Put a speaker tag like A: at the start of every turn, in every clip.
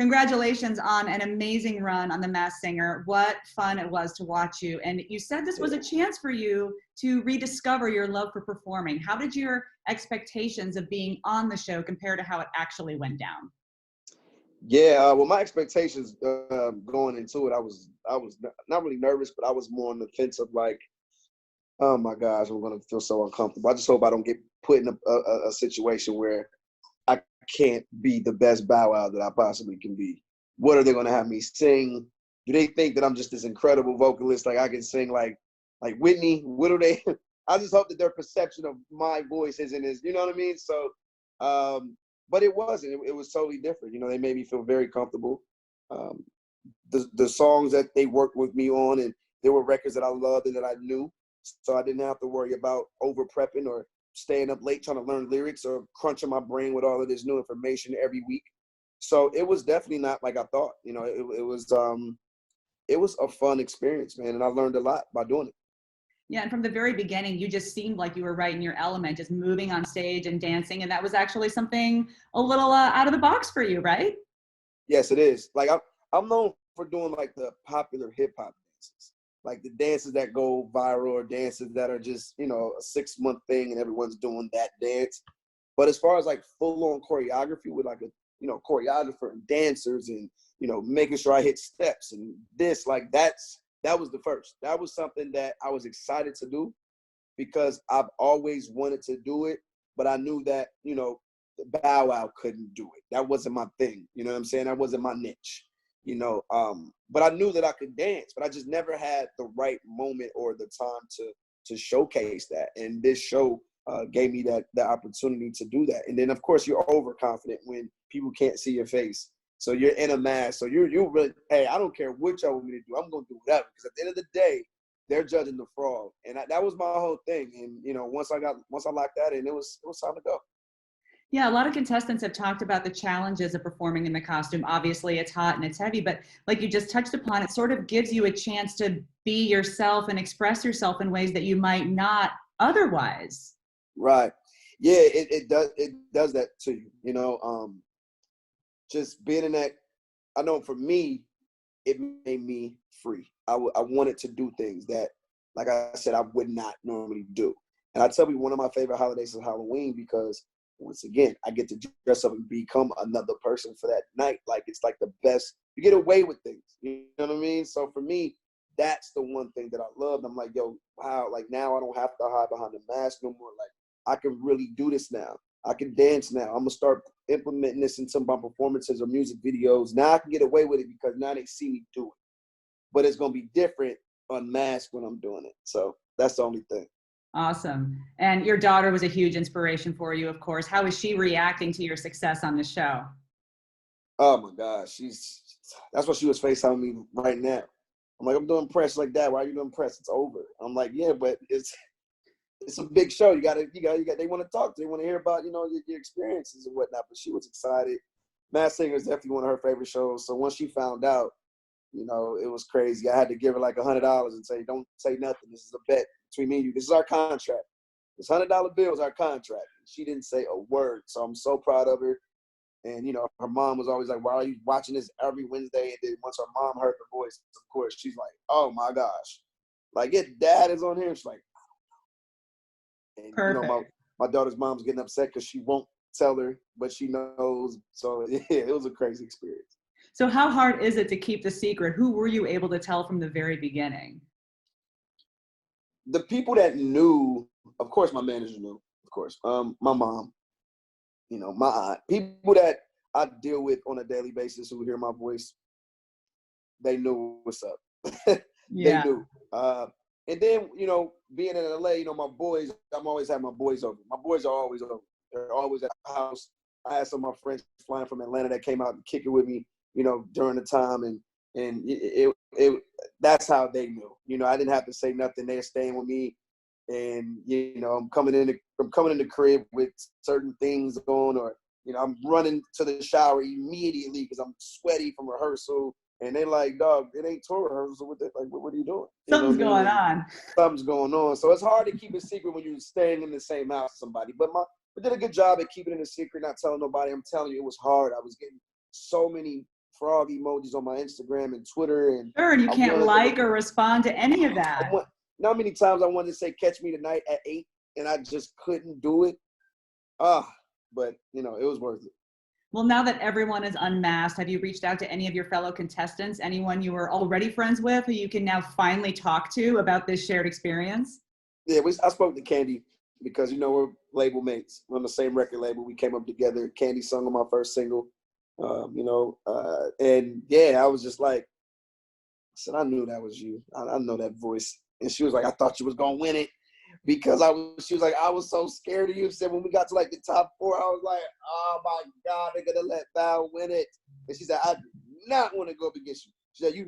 A: Congratulations on an amazing run on The Masked Singer. What fun it was to watch you. And you said this was a chance for you to rediscover your love for performing. How did your expectations of being on the show compare to how it actually went down?
B: Yeah, well, my expectations going into it, I was not really nervous, but I was more on the fence of like, oh my gosh, I'm gonna feel so uncomfortable. I just hope I don't get put in a situation where I can't be the best Bow Wow that I possibly can be. What are they gonna have me sing? Do they think that I'm just this incredible vocalist, like I can sing like Whitney? What do they? I just hope that their perception of my voice isn't as, you know what I mean? So, but it wasn't. It was totally different. You know, they made me feel very comfortable. The songs that they worked with me on, and there were records that I loved and that I knew, so I didn't have to worry about over prepping or staying up late trying to learn lyrics or crunching my brain with all of this new information every week. So it was definitely not like I thought. You know, it was a fun experience, man, and I learned a lot by doing it.
A: Yeah, and from the very beginning, you just seemed like you were right in your element, just moving on stage and dancing, and that was actually something a little out of the box for you, right?
B: Yes, it is. Like I'm known for doing like the popular hip hop dances, like the dances that go viral or dances that are just, you know, a 6-month thing and everyone's doing that dance. But as far as like full on choreography with like a, you know, choreographer and dancers and, you know, making sure I hit steps and this, like that was the first. That was something that I was excited to do because I've always wanted to do it, but I knew that, you know, Bow Wow couldn't do it. That wasn't my thing. You know what I'm saying? That wasn't my niche. You know, but I knew that I could dance, but I just never had the right moment or the time to showcase that. And this show gave me the opportunity to do that. And then of course you're overconfident when people can't see your face. So you're in a mask. So you're really, hey, I don't care what y'all want me to do. I'm gonna do whatever. Because at the end of the day, they're judging the frog. And that was my whole thing. And you know, once I locked that in, it was time to go.
A: Yeah, a lot of contestants have talked about the challenges of performing in the costume. Obviously, it's hot and it's heavy, but like you just touched upon, it sort of gives you a chance to be yourself and express yourself in ways that you might not otherwise.
B: Right. Yeah, it does that to you. You know, just being in that, I know for me, it made me free. I wanted to do things that, like I said, I would not normally do. And I tell you, one of my favorite holidays is Halloween because, once again, I get to dress up and become another person for that night. Like, it's like the best. You get away with things. You know what I mean? So for me, that's the one thing that I loved. I'm like, yo, wow, like now I don't have to hide behind the mask no more. Like, I can really do this now. I can dance now. I'm going to start implementing this in some of my performances or music videos. Now I can get away with it because now they see me do it. But it's going to be different unmasked when I'm doing it. So that's the only thing.
A: Awesome. And your daughter was a huge inspiration for you, of course. How is she reacting to your success on the show?
B: Oh my gosh, that's what she was FaceTiming me right now. I'm like, I'm doing press like that. Why are you doing press? It's over. I'm like, yeah, but it's a big show. You got. They want to talk. They want to hear about, you know, your experiences and whatnot. But she was excited. Masked Singer is definitely one of her favorite shows. So once she found out, you know, it was crazy. I had to give her like $100 and say, don't say nothing. This is a bet between me and you. This is our contract. This $100 bill is our contract. She didn't say a word. So I'm so proud of her. And, you know, her mom was always like, why are you watching this every Wednesday? And then once her mom heard the voice, of course, she's like, oh my gosh. Like, your dad is on here? She's like, and,
A: Perfect.
B: you know, my daughter's mom's getting upset because she won't tell her, but she knows. So yeah, it was a crazy experience.
A: So how hard is it to keep the secret? Who were you able to tell from the very beginning?
B: The people that knew, of course, my manager knew, of course. My mom, you know, my aunt, people that I deal with on a daily basis who hear my voice, they knew what's up. They
A: Yeah.
B: knew. And then, you know, being in LA, you know, my boys, I'm always having my boys over. My boys are always over. They're always at the house. I had some of my friends flying from Atlanta that came out and kick it with me, you know, during the time. And that's how they knew. You know, I didn't have to say nothing. They're staying with me. And, you know, I'm coming in the crib with certain things on, or, you know, I'm running to the shower immediately because I'm sweaty from rehearsal. And they like, dog, it ain't tour rehearsal. What are you doing?
A: Something's going on.
B: Something's going on. So it's hard to keep a secret when you're staying in the same house with somebody. But I did a good job at keeping it a secret, not telling nobody. I'm telling you, it was hard. I was getting so many frog emojis on my Instagram and Twitter, and
A: Sure, and you
B: I
A: can't
B: wanted
A: like or respond to any of that.
B: you know how many times I wanted to say "Catch me tonight" at 8, and I just couldn't do it. But it was worth it.
A: Well, now that everyone is unmasked, have you reached out to any of your fellow contestants, anyone you were already friends with who you can now finally talk to about this shared experience?
B: Yeah, I spoke to Candy because we're label mates. We're on the same record label. We came up together. Candy sung on my first single, and yeah, I was just like, I said, I knew that was you. I know that voice. And she was like, I thought you was gonna win it because she was like, I was so scared of you. She said when we got to like the top 4, I was like, oh my God, they're gonna let Val win it. And she said, I do not want to go up against you. She said, it.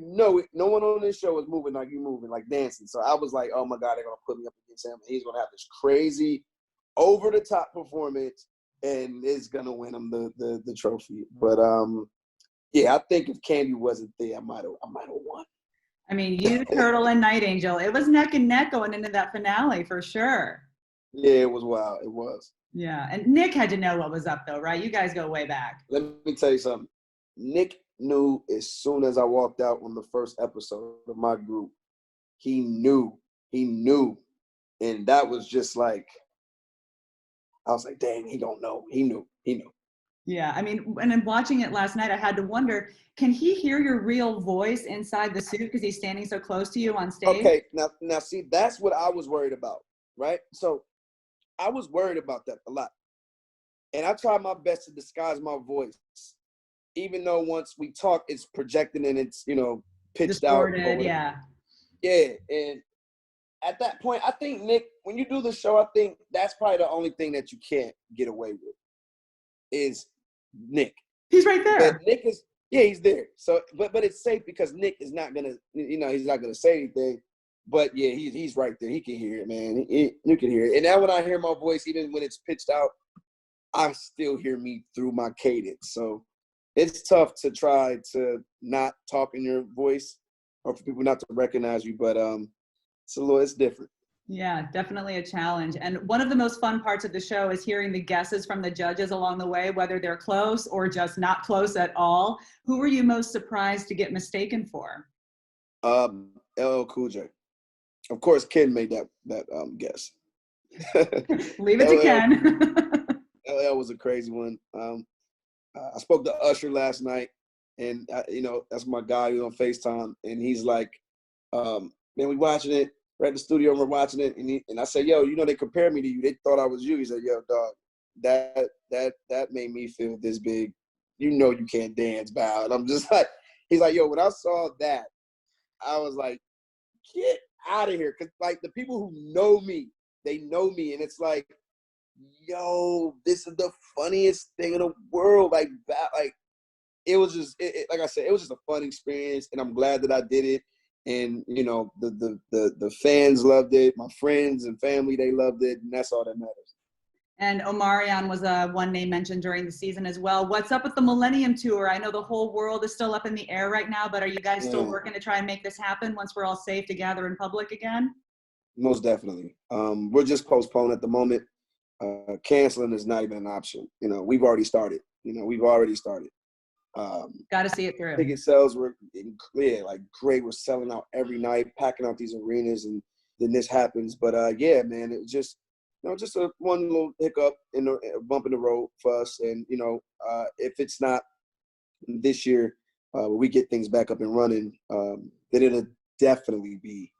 B: No one on this show is moving like you moving, like dancing. So I was like, oh my God, they're gonna put me up against him. And he's gonna have this crazy, over the top performance, and it's gonna win him the trophy. But yeah, I think if Candy wasn't there, I might have won.
A: I mean, you, Turtle, and Night Angel, it was neck and neck going into that finale for sure.
B: Yeah, it was wild. It was.
A: Yeah, and Nick had to know what was up though, right? You guys go way back.
B: Let me tell you something. Nick knew as soon as I walked out on the first episode of my group. He knew. And that was just like, I was like, dang, he don't know. He knew.
A: Yeah, I mean, and in watching it last night, I had to wonder, can he hear your real voice inside the suit because he's standing so close to you on stage?
B: Okay, now see, that's what I was worried about, right? So I was worried about that a lot. And I tried my best to disguise my voice, even though once we talk, it's projected and it's, pitched
A: Distorted,
B: out.
A: yeah.
B: Yeah, and at that point, I think, Nick, when you do the show, I think that's probably the only thing that you can't get away with is Nick.
A: He's right there.
B: But Nick is, yeah, he's there. So, but it's safe because Nick is not gonna, he's not gonna say anything. But yeah, he's right there. He can hear it, man. You can hear it. And now when I hear my voice, even when it's pitched out, I still hear me through my cadence. So it's tough to try to not talk in your voice or for people not to recognize you. But it's different.
A: Yeah, definitely a challenge. And one of the most fun parts of the show is hearing the guesses from the judges along the way, whether they're close or just not close at all. Who were you most surprised to get mistaken for?
B: LL Cool J. Of course, Ken made that guess.
A: Leave it to Ken.
B: LL was a crazy one. I spoke to Usher last night, and that's my guy who's on FaceTime, and he's like, man, we watching it. We're at the studio and we're watching it, and I said, yo, they compared me to you. They thought I was you. He said, yo, dog, that made me feel this big. You can't dance, Val. And I'm just like, he's like, yo, when I saw that, I was like, get out of here. Because, like, the people who know me, they know me. And it's like, yo, this is the funniest thing in the world. Like, it was just, like I said, it was just a fun experience. And I'm glad that I did it. And, the fans loved it. My friends and family, they loved it. And that's all that matters.
A: And Omarion was one name mentioned during the season as well. What's up with the Millennium Tour? I know the whole world is still up in the air right now, but are you guys still working to try and make this happen once we're all safe to gather in public again?
B: Most definitely. We're just postponed at the moment. Canceling is not even an option. We've already started.
A: Got to see it through.
B: Ticket sales were great. We're selling out every night, packing out these arenas, and then this happens. But yeah, man, it was just just one little hiccup a bump in the road for us. And if it's not this year, we get things back up and running, then it'll definitely be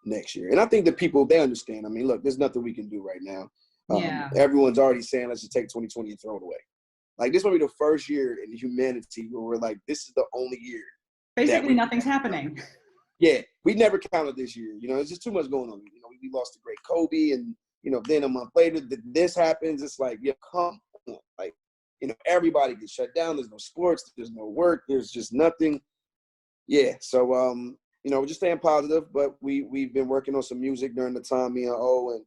B: next year. And I think the people, they understand. I mean, look, there's nothing we can do right now. Everyone's already saying let's just take 2020 and throw it away. Like, this will be the first year in humanity where we're like, this is the only year.
A: Basically, nothing's happening.
B: Yeah, we never counted this year. It's just too much going on. We lost the great Kobe, and then a month later, this happens. It's like, yeah, come on. Like, everybody gets shut down. There's no sports. There's no work. There's just nothing. Yeah, so we're just staying positive. But we've been working on some music during the time, me and O, and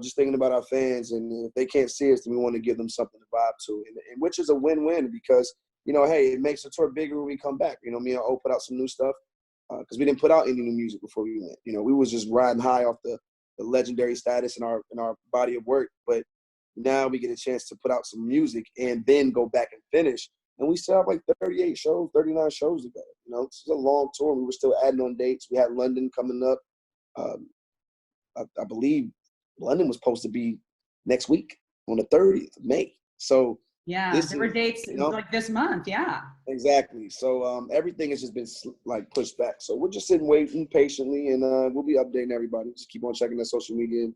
B: just thinking about our fans, and if they can't see us, then we want to give them something to vibe to, and which is a win-win because, hey, it makes the tour bigger when we come back. Me and O put out some new stuff because we didn't put out any new music before we went. We was just riding high off the legendary status in our body of work, but now we get a chance to put out some music and then go back and finish and we still have like 38 shows, 39 shows to go. You know, it's a long tour. We were still adding on dates. We had London coming up. I believe London was supposed to be next week on the 30th of May. So
A: yeah,
B: this
A: there were
B: is,
A: dates
B: you know,
A: like this month. Yeah.
B: exactly. So everything has just been like pushed back. So we're just sitting waiting patiently, and we'll be updating everybody. Just keep on checking their social media, and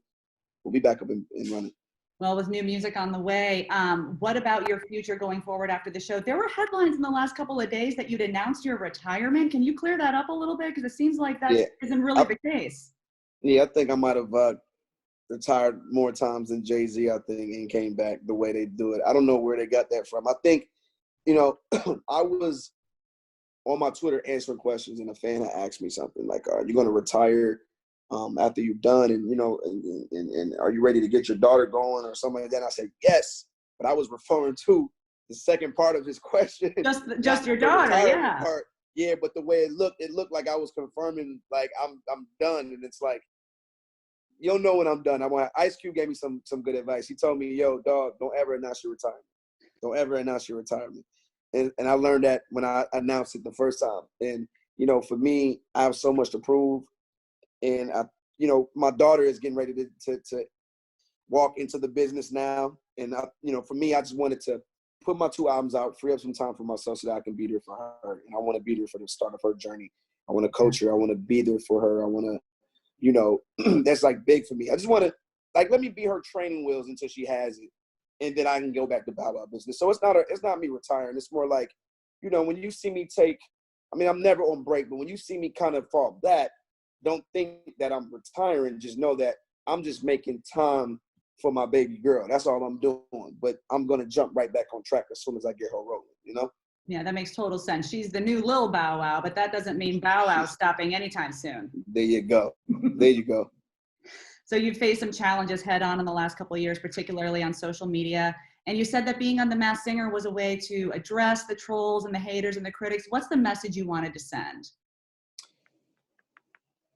B: we'll be back up and running.
A: Well, with new music on the way, what about your future going forward after the show? There were headlines in the last couple of days that you'd announced your retirement. Can you clear that up a little bit? Because it seems like that isn't really the case.
B: Yeah, I think I might have retired more times than Jay-Z, I think, and came back the way they do it. I don't know where they got that from. I think, you know, I was on my Twitter answering questions, and a fan had asked me something like, are you going to retire after you've done, and, you know, and are you ready to get your daughter going or something like that? And I said, yes, but I was referring to the second part of his question.
A: Just your daughter, yeah.
B: Part. Yeah, but the way it looked like I was confirming, like, I'm done, and it's like, you'll know when I'm done. Ice Cube gave me some good advice. He told me, yo, dog, don't ever announce your retirement. Don't ever announce your retirement. And I learned that when I announced it the first time. And, you know, for me, I have so much to prove. And, you know, my daughter is getting ready to walk into the business now. And, you know, for me, I just wanted to put my 2 albums out, free up some time for myself so that I can be there for her. And I want to be there for the start of her journey. I want to coach her. I want to be there for her. I want to, you know, that's like big for me. I just want to, like, let me be her training wheels until she has it, and then I can go back to Bow Wow business. So it's not me retiring. It's more like, you know, when you see me I'm never on break, but when you see me kind of fall back, don't think that I'm retiring. Just know that I'm just making time for my baby girl. That's all I'm doing. But I'm gonna jump right back on track as soon as I get her rolling. You know.
A: Yeah, that makes total sense. She's the new Lil Bow Wow, but that doesn't mean Bow Wow stopping anytime soon.
B: There you go. There you go.
A: So you've faced some challenges head on in the last couple of years, particularly on social media. And you said that being on The Masked Singer was a way to address the trolls and the haters and the critics. What's the message you wanted to send?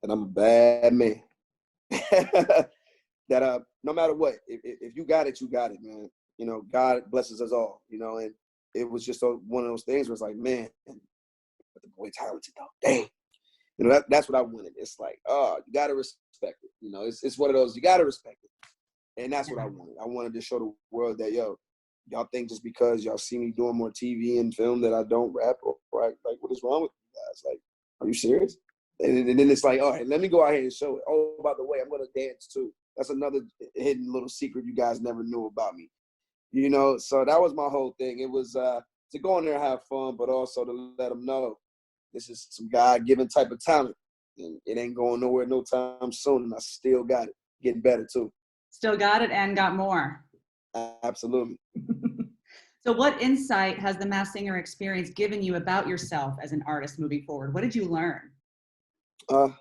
B: And I'm a bad man. That no matter what, if you got it, you got it, man. You know, God blesses us all, you know, and it was just one of those things where it's like, man, but the boy talented though. Dang. You know, that's what I wanted. It's like, oh, you gotta respect it. You know, it's one of those, you gotta respect it. And that's what I wanted. I wanted to show the world that, yo, y'all think just because y'all see me doing more TV and film that I don't rap, or like what is wrong with you guys? Like, are you serious? And then it's like, all right, let me go out here and show it. Oh, by the way, I'm gonna dance too. That's another hidden little secret you guys never knew about me. You know, so that was my whole thing. It was to go in there and have fun, but also to let them know this is some God-given type of talent. And it ain't going nowhere no time soon, and I still got it. Getting better too.
A: Still got it and got more.
B: Absolutely.
A: So what insight has the Masked Singer experience given you about yourself as an artist moving forward? What did you learn?
B: I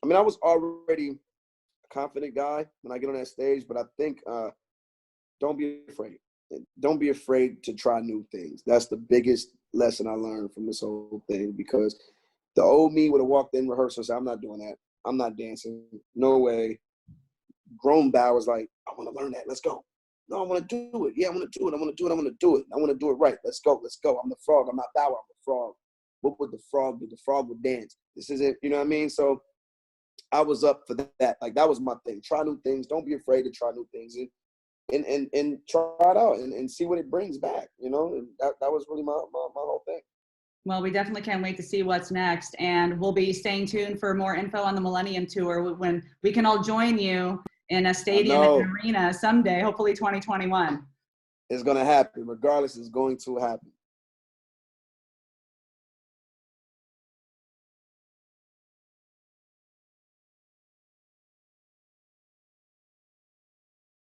B: mean, I was already a confident guy when I get on that stage, but I think don't be afraid. Don't be afraid to try new things. That's the biggest lesson I learned from this whole thing, because the old me would have walked in rehearsal and said, I'm not doing that. I'm not dancing. No way. Grown Bow was like, I want to learn that. Let's go. No, I want to do it. Yeah, I want to do it. I want to do it. I want to do it. I want to do it right. Let's go. Let's go. I'm the frog. I'm not Bow Wow. I'm the frog. What would the frog do? The frog would dance. This is it. You know what I mean? So I was up for that. Like, that was my thing. Try new things. Don't be afraid to try new things. And try it out and see what it brings back. You know, and that was really my whole thing.
A: Well, we definitely can't wait to see what's next. And we'll be staying tuned for more info on the Millennium Tour when we can all join you in a stadium and an arena someday, hopefully 2021.
B: It's going to happen. Regardless, it's going to happen.